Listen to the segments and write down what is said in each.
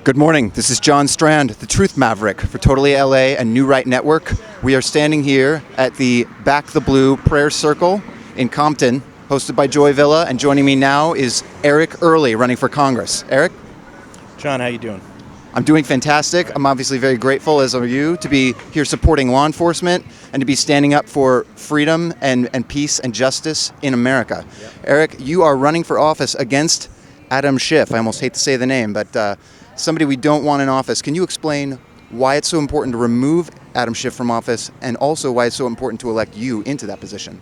Good morning. This is John Strand, the Truth Maverick for Totally LA and New Right Network. We are standing here at the Back the Blue Prayer Circle in Compton, hosted by Joy Villa, and joining me now is Eric Early, running for Congress. Eric? John, how you doing? I'm doing fantastic. I'm obviously very grateful, as are you, to be here supporting law enforcement and to be standing up for freedom and peace and justice in America. Yep. Eric, you are running for office against Adam Schiff. I almost hate to say the name, but somebody we don't want in office. Can you explain why it's so important to remove Adam Schiff from office and also why it's so important to elect you into that position?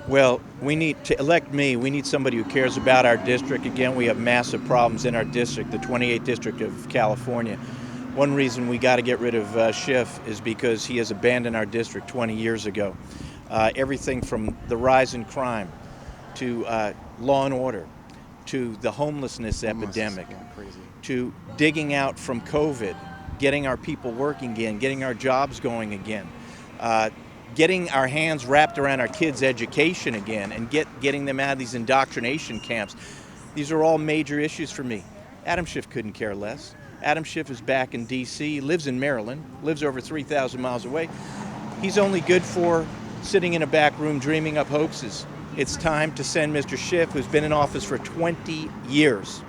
Well, we need to elect me. We need somebody who cares about our district. Again, we have massive problems in our district, the 28th District of California. One reason we got to get rid of Schiff is because he has abandoned our district 20 years ago. Everything from the rise in crime to law and order to the homelessness epidemic, to digging out from COVID, getting our people working again, getting our jobs going again, getting our hands wrapped around our kids' education again, and getting them out of these indoctrination camps. These are all major issues for me. Adam Schiff couldn't care less. Adam Schiff is back in D.C., lives in Maryland, lives over 3,000 miles away. He's only good for sitting in a back room dreaming up hoaxes. It's time to send Mr. Schiff, who's been in office for 20 years,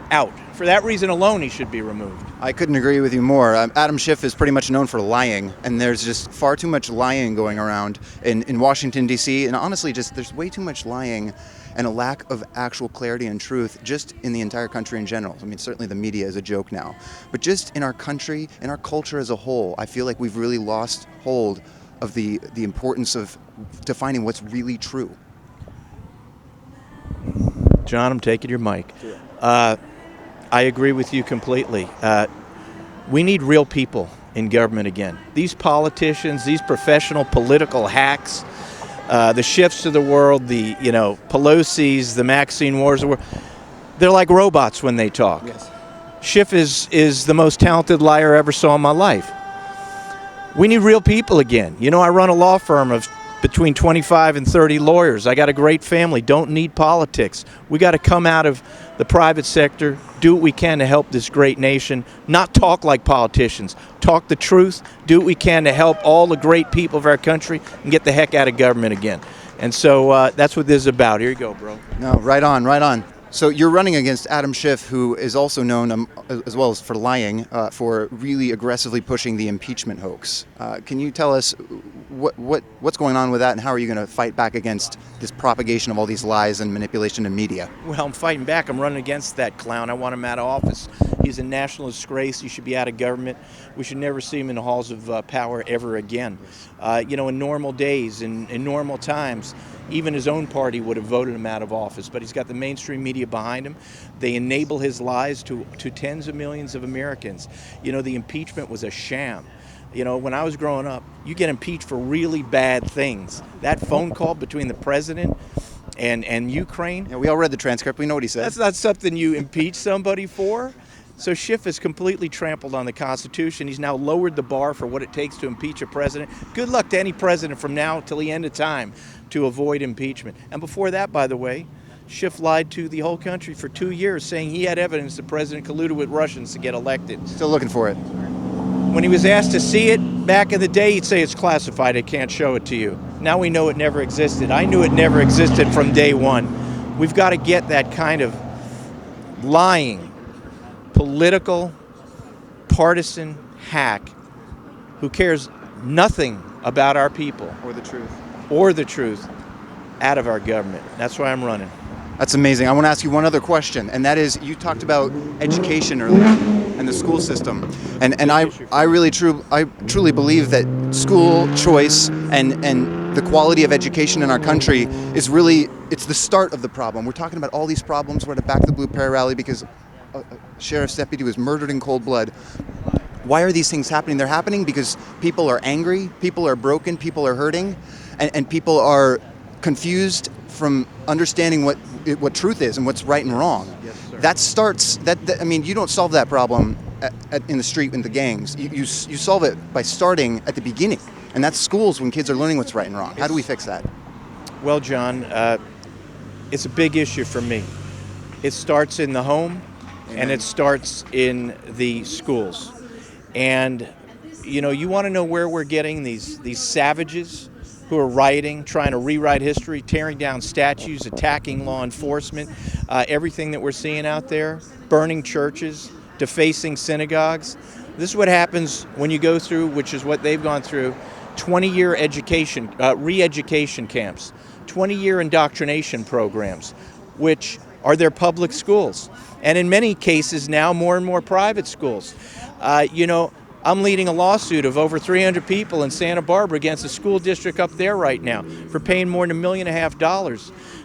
out. For that reason alone, he should be removed. I couldn't agree with you more. Adam Schiff is pretty much known for lying, and there's just far too much lying going around in Washington, D.C., and honestly, there's way too much lying and a lack of actual clarity and truth just in the entire country in general. I mean, certainly the media is a joke now, but just in our country, in our culture as a whole, I feel like we've really lost hold of the importance of defining what's really true. John, I'm taking your mic. I agree with you completely. We need real people in government again. These politicians, these professional political hacks, the Schiffs of the world, the Pelosi's, the Maxine Wars of the world, they're like robots when they talk. Yes. Schiff is the most talented liar I ever saw in my life. We need real people again. I run a law firm of between 25 and 30 lawyers. I got a great family, don't need politics. We got to come out of the private sector, do what we can to help this great nation, not talk like politicians, talk the truth, do what we can to help all the great people of our country and get the heck out of government again. And so that's what this is about. Here you go, bro. No, right on, right on. So you're running against Adam Schiff, who is also known, as well as for lying, for really aggressively pushing the impeachment hoax. Can you tell us what's going on with that, and how are you going to fight back against this propagation of all these lies and manipulation in media? Well, I'm fighting back. I'm running against that clown. I want him out of office. He's a national disgrace. He should be out of government. We should never see him in the halls of power ever again. In normal days, in normal times, even his own party would have voted him out of office, but he's got the mainstream media behind him. They enable his lies to tens of millions of Americans. The impeachment was a sham. When I was growing up, you get impeached for really bad things. That phone call between the president and Ukraine. Yeah, we all read the transcript. We know what he said. That's not something you impeach somebody for. So Schiff has completely trampled on the Constitution. He's now lowered the bar for what it takes to impeach a president. Good luck to any president from now till the end of time to avoid impeachment. And before that, by the way, Schiff lied to the whole country for 2 years, saying he had evidence the president colluded with Russians to get elected. Still looking for it. When he was asked to see it back in the day, he'd say it's classified, I can't show it to you. Now we know it never existed. I knew it never existed from day one. We've got to get that kind of lying, political, partisan hack who cares nothing about our people or the truth out of our government. That's why I'm running. That's amazing. I want to ask you one other question, and that is, you talked about education earlier and the school system, and I truly believe that school choice and the quality of education in our country is really, it's the start of the problem. We're talking about all these problems. We're at a Back the Blue prayer rally because a sheriff's deputy was murdered in cold blood. Why are these things happening? They're happening because people are angry, people are broken, people are hurting, and people are confused from understanding what truth is and what's right and wrong. Yes, sir. That starts, you don't solve that problem in the street in the gangs. You solve it by starting at the beginning, and that's schools when kids are learning what's right and wrong. How do we fix that? Well, John, it's a big issue for me. It starts in the home. And it starts in the schools. And you want to know where we're getting these savages who are rioting, trying to rewrite history, tearing down statues, attacking law enforcement, everything that we're seeing out there, burning churches, defacing synagogs. This is what happens when you go through, which is what they've gone through, 20-year education, re-education camps, 20-year indoctrination programs, which are their public schools. And in many cases now, more and more private schools. I'm leading a lawsuit of over 300 people in Santa Barbara against a school district up there right now for paying more than $1.5 million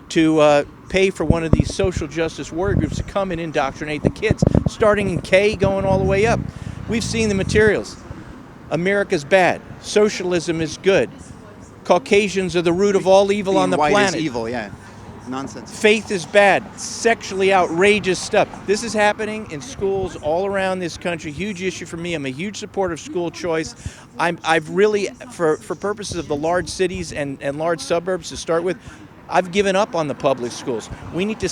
to pay for one of these social justice warrior groups to come and indoctrinate the kids, starting in K, going all the way up. We've seen the materials. America's bad. Socialism is good. Caucasians are the root of all evil on the white planet. Is evil, yeah. Nonsense. Faith is bad. Sexually outrageous stuff. This is happening in schools all around this country. Huge issue for me. I'm a huge supporter of school choice. I've really, for purposes of the large cities and large suburbs to start with, I've given up on the public schools. We need to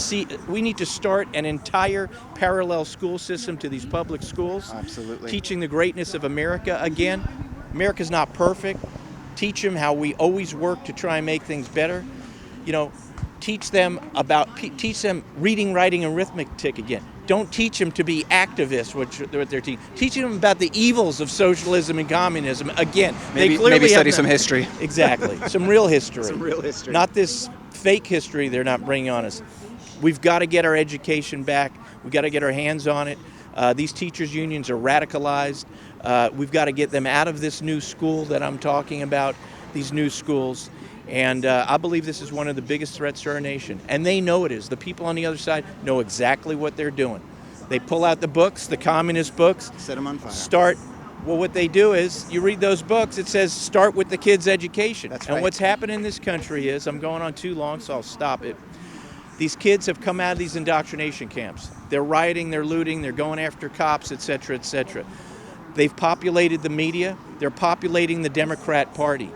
start an entire parallel school system to these public schools. Absolutely. Teaching the greatness of America again. America's not perfect. Teach them how we always work to try and make things better. Teach them reading, writing, and arithmetic again. Don't teach them to be activists, what they're teaching. Teaching them about the evils of socialism and communism again. Maybe study some history. Exactly, some real history. Some real history. Not this fake history they're not bringing on us. We've got to get our education back. We've got to get our hands on it. These teachers' unions are radicalized. We've got to get them out of this new school that I'm talking about, these new schools. And I believe this is one of the biggest threats to our nation. And they know it is. The people on the other side know exactly what they're doing. They pull out the books, the communist books. Set them on fire. What they do is, you read those books, it says start with the kids' education. That's and right. what's happened in this country is, I'm going on too long, so I'll stop it. These kids have come out of these indoctrination camps. They're rioting, they're looting, they're going after cops, et cetera, et cetera. They've populated the media. They're populating the Democrat Party.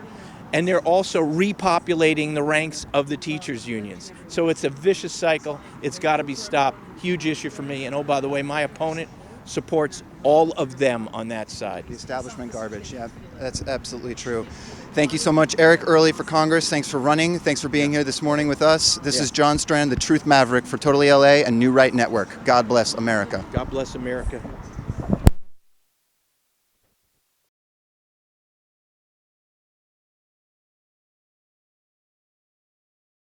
And they're also repopulating the ranks of the teachers' unions. So it's a vicious cycle. It's got to be stopped. Huge issue for me. And oh, by the way, my opponent supports all of them on that side. The establishment garbage. Yeah, that's absolutely true. Thank you so much, Eric Early for Congress. Thanks for running. Thanks for being here this morning with us. This is John Strand, the Truth Maverick for Totally LA and New Right Network. God bless America. God bless America.